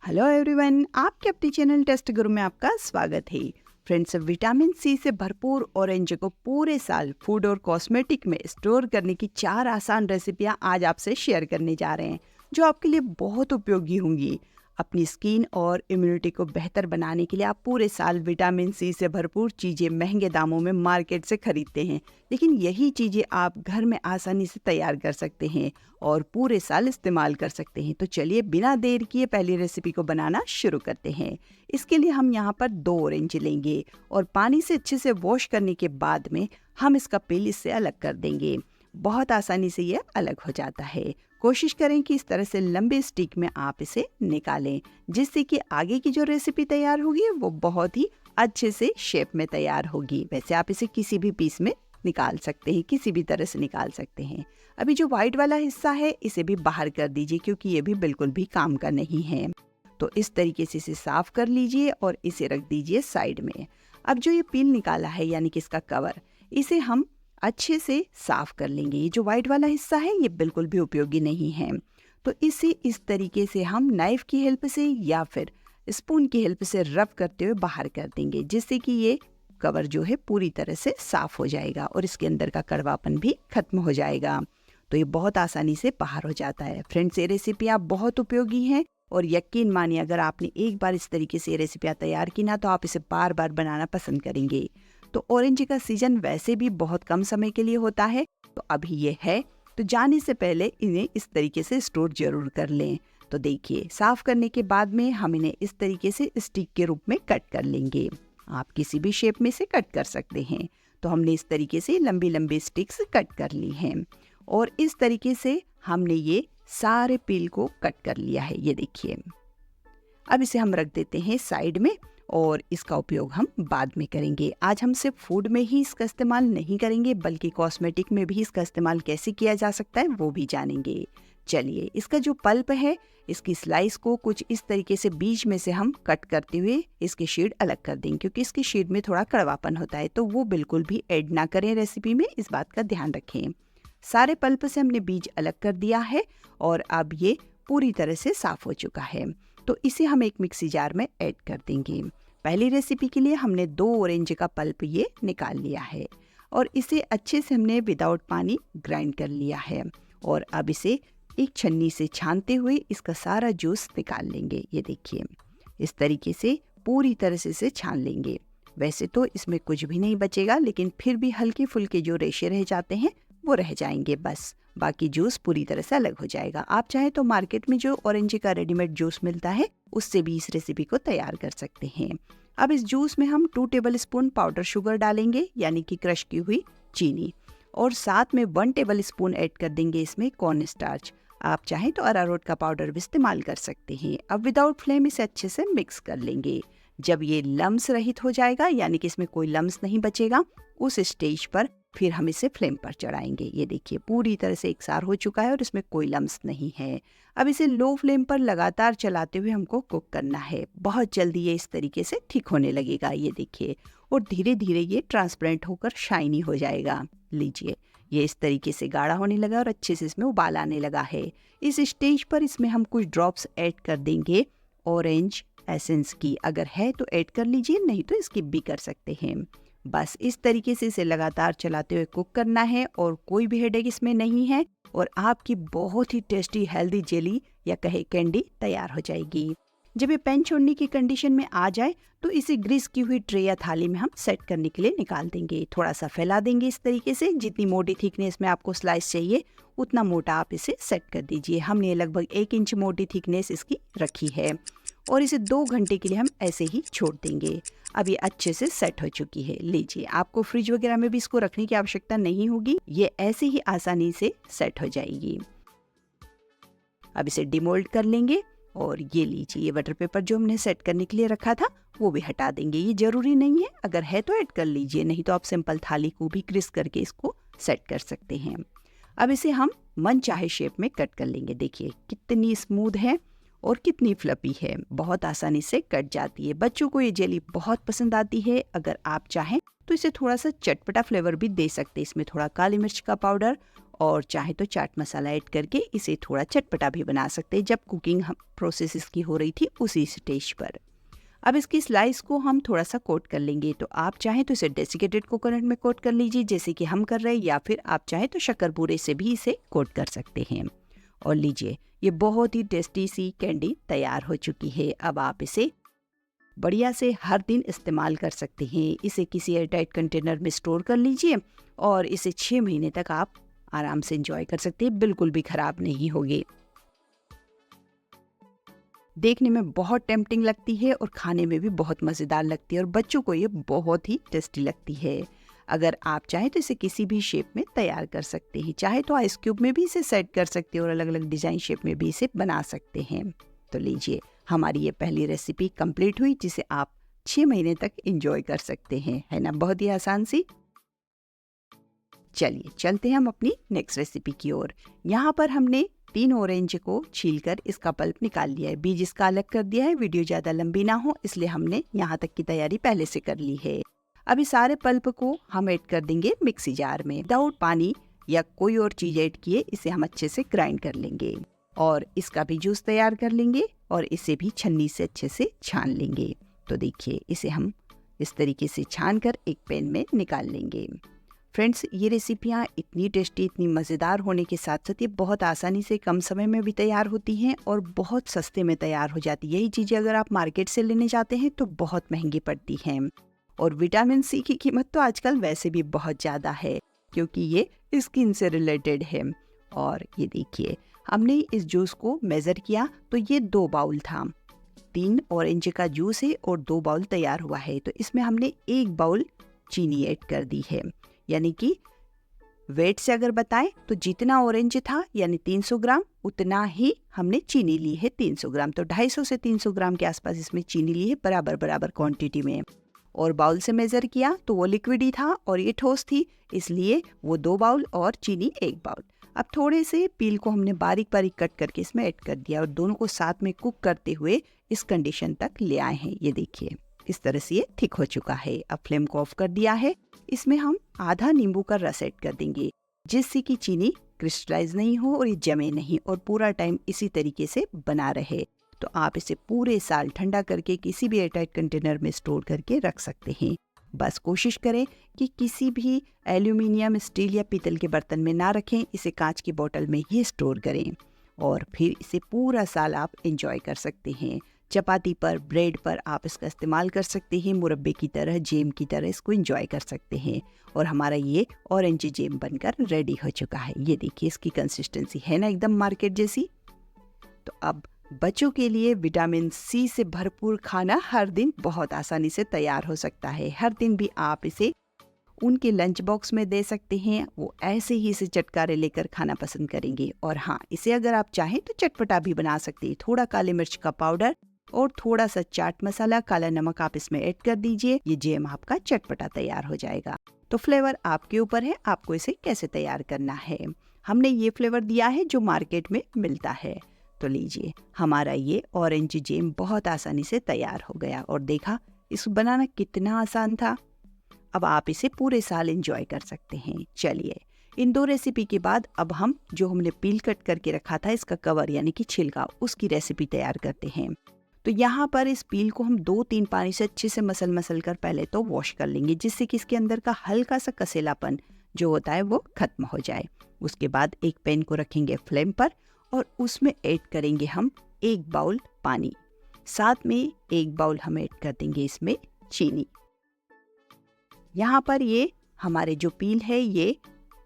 Hello everyone, आपके अपने channel test गुरु में आपका स्वागत है। फ्रेंड्स, विटामिन सी से भरपूर ऑरेंज को पूरे साल फूड और कॉस्मेटिक में स्टोर करने की 4 आसान रेसिपियां आज आपसे शेयर करने जा रहे हैं, जो आपके लिए बहुत उपयोगी होंगी। अपनी स्किन और इम्यूनिटी को बेहतर बनाने के लिए आप पूरे साल विटामिन सी से भरपूर चीज़ें महंगे दामों में मार्केट से खरीदते हैं, लेकिन यही चीज़ें आप घर में आसानी से तैयार कर सकते हैं और पूरे साल इस्तेमाल कर सकते हैं। तो चलिए बिना देर किए पहली रेसिपी को बनाना शुरू करते हैं। इसके लिए हम यहाँ पर 2 ऑरेंज लेंगे और पानी से अच्छे से वॉश करने के बाद में हम इसका पील इससे अलग कर देंगे। बहुत आसानी से ये अलग हो जाता है। कोशिश करें कि इस तरह से लंबे स्टिक में आप इसे निकालें, जिससे कि आगे की जो रेसिपी तैयार होगी वो बहुत ही अच्छे से शेप में तैयार होगी। वैसे आप इसे किसी भी पीस में निकाल सकते हैं, किसी भी तरह से निकाल सकते हैं। अभी जो व्हाइट वाला हिस्सा है इसे भी बाहर कर दीजिए, क्योंकि ये भी बिल्कुल भी काम का नहीं है। तो इस तरीके से इसे साफ कर लीजिए और इसे रख दीजिए साइड में। अब जो ये पील निकाला है यानी कि इसका कवर, इसे हम अच्छे से साफ कर लेंगे। ये जो व्हाइट वाला हिस्सा है ये बिल्कुल भी उपयोगी नहीं है। तो इसे इस तरीके से हम नाइफ की हेल्प से या फिर स्पून की हेल्प से रब करते हुए बाहर कर देंगे, जिससे कि ये कवर जो है पूरी तरह से साफ हो जाएगा और इसके अंदर का कड़वापन भी खत्म हो जाएगा। तो ये बहुत आसानी से बाहर हो जाता है। फ्रेंड्स, ये रेसिपियाँ बहुत उपयोगी हैं और यकीन मानिए अगर आपने एक बार इस तरीके से ये रेसिपियाँ तैयार की ना, तो आप इसे बार बार बनाना पसंद करेंगे। तो ऑरेंज का सीजन वैसे भी बहुत कम समय के लिए होता है, तो अभी ये है, तो जाने से पहले इन्हें इस तरीके से स्टोर जरूर कर लें। तो देखिए, साफ करने के बाद में हम इन्हें इस तरीके से स्टिक के रूप में कट कर लेंगे। आप किसी भी शेप में से कट कर सकते हैं। तो हमने इस तरीके से लंबी लंबी स्टिक्स कट कर ली हैं और इस तरीके से हमने ये सारे पील को कट कर लिया है। ये देखिए, अब इसे हम रख देते हैं साइड में और इसका उपयोग हम बाद में करेंगे। आज हम सिर्फ फूड में ही इसका इस्तेमाल नहीं करेंगे, बल्कि कॉस्मेटिक में भी इसका इस्तेमाल कैसे किया जा सकता है वो भी जानेंगे। चलिए, इसका जो पल्प है, इसकी स्लाइस को कुछ इस तरीके से बीच में से हम कट करते हुए इसके शीड अलग कर देंगे, क्योंकि इसकी शीड में थोड़ा कड़वापन होता है, तो वो बिल्कुल भी ऐड ना करें रेसिपी में, इस बात का ध्यान रखें। सारे पल्प से हमने बीज अलग कर दिया है और अब ये पूरी तरह से साफ हो चुका है। तो इसे हम एक मिक्सी जार में ऐड कर देंगे। पहली रेसिपी के लिए हमने 2 ऑरेंज का पल्प ये निकाल लिया है और इसे अच्छे से हमने विदाउट पानी ग्राइंड कर लिया है और अब इसे एक छन्नी से छानते हुए इसका सारा जूस निकाल लेंगे। ये देखिए, इस तरीके से पूरी तरह से इसे छान लेंगे। वैसे तो इसमें कुछ भी नहीं बचेगा, लेकिन फिर भी हल्के फुल्के जो रेशे रह जाते हैं वो रह जाएंगे, बस बाकी जूस पूरी तरह से अलग हो जाएगा। आप चाहे तो मार्केट में जो ऑरेंज का रेडीमेड जूस मिलता है उससे भी इस रेसिपी को तैयार कर सकते हैं। अब इस जूस में हम 2 टेबल स्पून पाउडर शुगर डालेंगे, यानी कि क्रश की हुई चीनी, और साथ में 1 टेबल स्पून ऐड कर देंगे इसमें कॉर्न स्टार्च। आप चाहें तो अरारोट का पाउडर भी इस्तेमाल कर सकते हैं। अब विदाउट फ्लेम इसे अच्छे से मिक्स कर लेंगे। जब ये लम्स रहित हो जाएगा, यानी कि इसमें कोई लम्स नहीं बचेगा, उस स्टेज पर फिर हम इसे फ्लेम पर चढ़ाएंगे। ये देखिए, पूरी तरह से एकसार हो चुका है और इसमें कोई लम्स नहीं है। अब इसे लो फ्लेम पर लगातार चलाते हुए हमको कुक करना है। बहुत जल्दी ये इस तरीके से ठीक होने लगेगा, ये देखिए, और धीरे धीरे ये ट्रांसपेरेंट होकर शाइनी हो जाएगा। लीजिए, ये इस तरीके से गाढ़ा होने लगा और अच्छे से इसमें उबाल आने लगा है। इस स्टेज पर इसमें हम कुछ ड्रॉप्स ऐड कर देंगे ऑरेंज एसेंस की। अगर है तो ऐड कर लीजिए, नहीं तो स्किप भी कर सकते हैं। बस इस तरीके से इसे लगातार चलाते हुए कुक करना है और कोई भी हेडेक इसमें नहीं है और आपकी बहुत ही टेस्टी हेल्दी जेली या कहे कैंडी तैयार हो जाएगी। जब ये पैन छोड़ने की कंडीशन में आ जाए तो इसे ग्रीस की हुई ट्रे या थाली में हम सेट करने के लिए निकाल देंगे। थोड़ा सा फैला देंगे इस तरीके से, जितनी मोटी थिकनेस में आपको स्लाइस चाहिए उतना मोटा आप इसे सेट कर दीजिए। हमने लगभग 1 इंच मोटी थिकनेस इसकी रखी है और इसे 2 घंटे के लिए हम ऐसे ही छोड़ देंगे। अब ये अच्छे से सेट हो चुकी है। लीजिए, आपको फ्रिज वगैरह में भी इसको रखने की आवश्यकता नहीं होगी, ये ऐसे ही आसानी से सेट हो जाएगी। अब इसे डिमोल्ड कर लेंगे और ये लीजिए, ये बटर पेपर जो हमने सेट करने के लिए रखा था वो भी हटा देंगे। ये जरूरी नहीं है, अगर है तो ऐड कर लीजिए, नहीं तो आप सिंपल थाली को भी क्रिस करके इसको सेट कर सकते हैं। अब इसे हम मन चाहे शेप में कट कर लेंगे। देखिए कितनी स्मूथ है और कितनी फ्लपी है, बहुत आसानी से कट जाती है। बच्चों को ये जेली बहुत पसंद आती है। अगर आप चाहें तो इसे थोड़ा सा चटपटा फ्लेवर भी दे सकते हैं। इसमें थोड़ा काली मिर्च का पाउडर और चाहे तो चाट मसाला ऐड करके इसे थोड़ा चटपटा भी बना सकते हैं जब कुकिंग प्रोसेस इसकी हो रही थी उसी स्टेज पर। अब इसकी स्लाइस को हम थोड़ा सा कोट कर लेंगे। तो आप चाहें तो इसे डेसिकेटेड कोकोनट में कोट कर लीजिए जैसे कि हम कर रहे हैं, या फिर आप चाहें तो शक्कर बूरे से भी इसे कोट कर सकते हैं। और लीजिए, ये बहुत ही टेस्टी सी कैंडी तैयार हो चुकी है। अब आप इसे बढ़िया से हर दिन इस्तेमाल कर सकते हैं। इसे किसी एयरटाइट कंटेनर में स्टोर कर लीजिए और इसे 6 महीने तक आप आराम से एंजॉय कर सकते हैं, बिल्कुल भी खराब नहीं होगी। देखने में बहुत टेम्पटिंग लगती है और खाने में भी बहुत मज़ेदार लगती है और बच्चों को ये बहुत ही टेस्टी लगती है। अगर आप चाहें तो इसे किसी भी शेप में तैयार कर सकते हैं, चाहे तो आइस क्यूब में भी इसे सेट कर सकते हैं और अलग अलग डिज़ाइन शेप में भी इसे बना सकते हैं। तो लीजिए, हमारी ये पहली रेसिपी कंप्लीट हुई जिसे आप 6 महीने तक एंजॉय कर सकते हैं, है ना? बहुत ही आसान सी। चलिए चलते हैं हम अपनी नेक्स्ट रेसिपी की ओर। यहाँ पर हमने 3 ऑरेंज को छीलकर इसका पल्प निकाल लिया है, बीज इसका अलग कर दिया है। वीडियो ज़्यादा लंबी ना हो इसलिए हमने यहाँ तक की तैयारी पहले से कर ली है। अब इस सारे पल्प को हम ऐड कर देंगे मिक्सी जार में। विदाउट पानी या कोई और चीज़ ऐड किए इसे हम अच्छे से ग्राइंड कर लेंगे और इसका भी जूस तैयार कर लेंगे और इसे भी छन्नी से अच्छे से छान लेंगे। तो देखिए, इसे हम इस तरीके से छान कर एक पैन में निकाल लेंगे। फ्रेंड्स, ये रेसिपियाँ इतनी टेस्टी, इतनी मज़ेदार होने के साथ साथ ये बहुत आसानी से कम समय में भी तैयार होती हैं और बहुत सस्ते में तैयार हो जाती है। यही चीज़ें अगर आप मार्केट से लेने जाते हैं तो बहुत महंगी पड़ती हैं। और विटामिन सी की कीमत तो आजकल वैसे भी बहुत ज़्यादा है क्योंकि ये स्किन से रिलेटेड है। और ये देखिए, हमने इस जूस को मेज़र किया तो ये 2 बाउल था। 3 ऑरेंज का जूस है और 2 बाउल तैयार हुआ है। तो इसमें हमने 1 बाउल चीनी ऐड कर दी है, यानी कि वेट से अगर बताएं तो जितना ऑरेंज था यानी 300 ग्राम उतना ही हमने चीनी ली है 300 ग्राम। तो 250 से 300 ग्राम के आसपास इसमें चीनी ली है, बराबर बराबर क्वांटिटी में। और बाउल से मेज़र किया तो वो लिक्विड ही था और ये ठोस थी, इसलिए वो 2 बाउल और चीनी 1 बाउल। अब थोड़े से पील को हमने बारीक बारीक कट करके इसमें ऐड कर दिया और दोनों को साथ में कुक करते हुए इस कंडीशन तक ले आए हैं। ये देखिए, इस तरह से ये थिक हो चुका है। अब फ्लेम को ऑफ कर दिया है। इसमें हम आधा नींबू का रस ऐड कर देंगे जिससे कि चीनी क्रिस्टलाइज नहीं हो और ये जमे नहीं और पूरा टाइम इसी तरीके से बना रहे। तो आप इसे पूरे साल ठंडा करके किसी भी एयरटाइट कंटेनर में स्टोर करके रख सकते हैं। बस कोशिश करें कि किसी भी एल्यूमिनियम, स्टील या पीतल के बर्तन में ना रखें, इसे कांच की बोतल में ही स्टोर करें और फिर इसे पूरा साल आप एंजॉय कर सकते हैं। चपाती पर, ब्रेड पर आप इसका इस्तेमाल कर सकते हैं, मुरब्बे की तरह, जेम की तरह इसको एंजॉय कर सकते हैं। और हमारा ये ऑरेंज जेम बनकर रेडी हो चुका है। ये देखिए, इसकी कंसिस्टेंसी है ना एकदम मार्केट जैसी। तो अब बच्चों के लिए विटामिन सी से भरपूर खाना हर दिन बहुत आसानी से तैयार हो सकता है। हर दिन भी आप इसे उनके लंच बॉक्स में दे सकते हैं, वो ऐसे ही इसे चटकारे लेकर खाना पसंद करेंगे। और हाँ, इसे अगर आप चाहें तो चटपटा भी बना सकते हैं। थोड़ा काली मिर्च का पाउडर और थोड़ा सा चाट मसाला, काला नमक आप इसमें ऐड कर दीजिए। ये जैम आपका चटपटा तैयार हो जाएगा। तो फ्लेवर आपके ऊपर है, आपको इसे कैसे तैयार करना है। हमने ये फ्लेवर दिया है जो मार्केट में मिलता है। तो लीजिए, हमारा ये ऑरेंज जैम बहुत आसानी से तैयार हो गया और देखा इसको बनाना कितना आसान था। अब आप इसे पूरे साल एंजॉय कर सकते हैं। चलिए, इन 2 रेसिपी के बाद अब हम जो हमने पील कट करके रखा था इसका कवर यानी कि छिलका, उसकी रेसिपी तैयार करते हैं। तो यहाँ पर इस पील को हम 2-3 पानी से अच्छे से मसल कर पहले तो वॉश कर लेंगे जिससे कि इसके अंदर का हल्का सा कसेलापन जो होता है वो खत्म हो जाए। उसके बाद एक पैन को रखेंगे फ्लेम पर और उसमें ऐड करेंगे हम 1 बाउल पानी, साथ में 1 बाउल हम ऐड कर देंगे इसमें चीनी। यहाँ पर ये हमारे जो पील है ये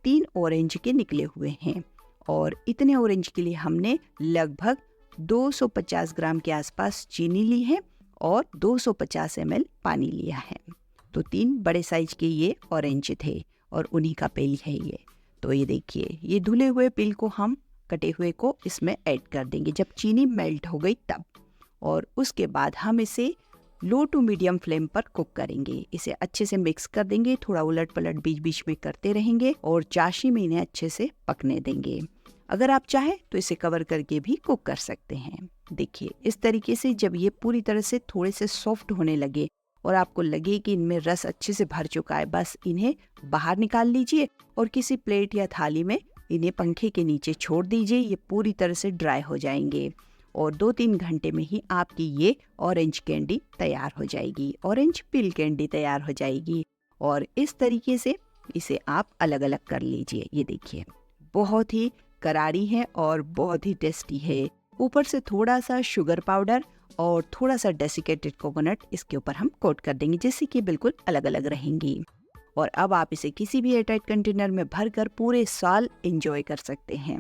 3 ऑरेंज के निकले हुए हैं और इतने ऑरेंज के लिए हमने लगभग 250 ग्राम के आसपास चीनी ली है और 250 ml पानी लिया है। तो 3 बड़े साइज के ये ऑरेंज थे और उन्हीं का पील है ये। तो ये देखिए, ये धुले हुए पील को हम कटे हुए को इसमें ऐड कर देंगे जब चीनी मेल्ट हो गई तब। और उसके बाद हम इसे लो टू मीडियम फ्लेम पर कुक करेंगे। इसे अच्छे से मिक्स कर देंगे, थोड़ा उलट पलट बीच बीच में करते रहेंगे और चाशी में इन्हें अच्छे से पकने देंगे। अगर आप चाहें तो इसे कवर करके भी कुक कर सकते हैं। देखिए, इस तरीके से जब ये पूरी तरह से थोड़े से सॉफ्ट होने लगे और आपको लगे कि इनमें रस अच्छे से भर चुका है, बस इन्हें बाहर निकाल लीजिए और किसी प्लेट या थाली में इन्हें पंखे के नीचे छोड़ दीजिए, ये पूरी तरह से ड्राई हो जाएंगे और 2-3 घंटे में ही आपकी ये ऑरेंज कैंडी तैयार हो जाएगी, ऑरेंज पील कैंडी तैयार हो जाएगी। और इस तरीके से इसे आप अलग अलग कर लीजिए। ये देखिए बहुत ही करारी है और बहुत ही टेस्टी है। ऊपर से थोड़ा सा शुगर पाउडर और थोड़ा सा डेसिकेटेड कोकोनट इसके ऊपर हम कोट कर देंगे, जिससे कि बिल्कुल अलग अलग रहेंगी। और अब आप इसे किसी भी एयरटाइट कंटेनर में भरकर पूरे साल एंजॉय कर सकते हैं।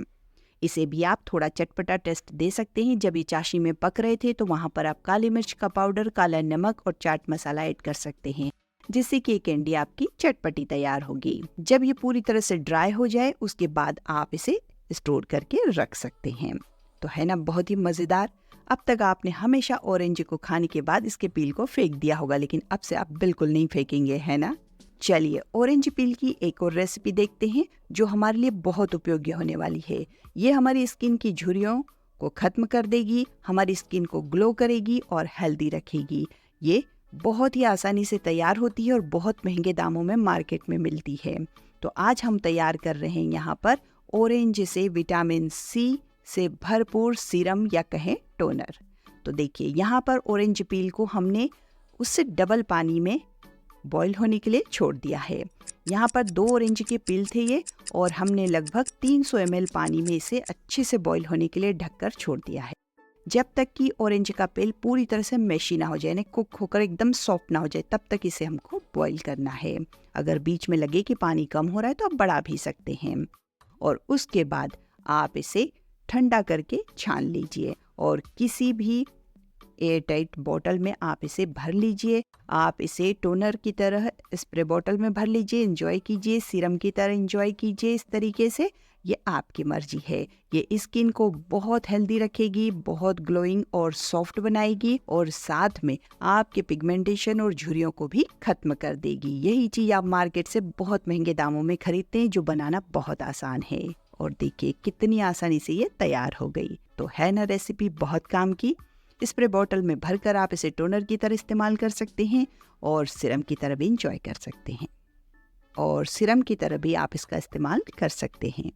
इसे भी आप थोड़ा चटपटा टेस्ट दे सकते हैं। जब ये चाशनी में पक रहे थे तो वहाँ पर आप काली मिर्च का पाउडर, काला नमक और चाट मसाला ऐड कर सकते हैं, जिससे कि कैंडी आपकी चटपटी तैयार होगी। जब ये पूरी तरह से ड्राई हो जाए उसके बाद आप इसे स्टोर करके रख सकते हैं। तो है ना बहुत ही मज़ेदार। अब तक आपने हमेशा ऑरेंज को खाने के बाद इसके पील को फेंक दिया होगा, लेकिन अब से आप बिल्कुल नहीं फेंकेंगे, है ना। चलिए ऑरेंज पील की एक और रेसिपी देखते हैं जो हमारे लिए बहुत उपयोगी होने वाली है। ये हमारी स्किन की झुर्रियों को ख़त्म कर देगी, हमारी स्किन को ग्लो करेगी और हेल्दी रखेगी। ये बहुत ही आसानी से तैयार होती है और बहुत महंगे दामों में मार्केट में मिलती है। तो आज हम तैयार कर रहे हैं यहाँ पर ऑरेंज से विटामिन सी से भरपूर सीरम या कहें टोनर। तो देखिए यहाँ पर ऑरेंज पील को हमने उससे डबल पानी में बॉईल होने के लिए छोड़ दिया है। यहाँ पर 2 ऑरेंज के पील थे ये, और हमने लगभग 300 ml पानी में इसे अच्छे से बॉईल होने के लिए ढककर छोड़ दिया है। जब तक कि ऑरेंज का पील पूरी तरह से मैशी ना हो जाए, यानी कुक होकर एकदम सॉफ्ट ना हो जाए, तब तक इसे हमको बॉईल करना है। अगर बीच में लगे कि पानी कम हो रहा है तो आप बढ़ा भी सकते हैं। और उसके बाद आप इसे ठंडा करके छान लीजिए और किसी भी एयरटाइट बॉटल में आप इसे भर लीजिए। आप इसे टोनर की तरह स्प्रे बॉटल में भर लीजिए, एंजॉय कीजिए, सीरम की तरह एंजॉय कीजिए। इस तरीके से ये आपकी मर्जी है। ये स्किन को बहुत हेल्दी रखेगी, बहुत ग्लोइंग और सॉफ्ट बनाएगी और साथ में आपके पिगमेंटेशन और झुर्रियों को भी खत्म कर देगी। यही चीज़ आप मार्केट से बहुत महंगे दामों में खरीदते हैं, जो बनाना बहुत आसान है। और देखिए कितनी आसानी से ये तैयार हो गई। तो है ना रेसिपी बहुत काम की। स्प्रे बॉटल में भरकर आप इसे टोनर की तरह इस्तेमाल कर सकते हैं और सीरम की तरह भी इंजॉय कर सकते हैं, और सीरम की तरह भी आप इसका इस्तेमाल कर सकते हैं।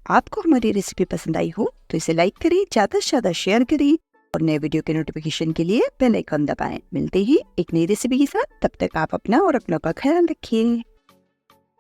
आपको हमारी रेसिपी पसंद आई हो तो इसे लाइक करिए, ज़्यादा से ज़्यादा शेयर करिए और नए वीडियो के नोटिफिकेशन के लिए बेल आइकन दबाएं। मिलते ही एक नई रेसिपी के साथ, तब तक आप अपना और अपनों का ख्याल रखिए।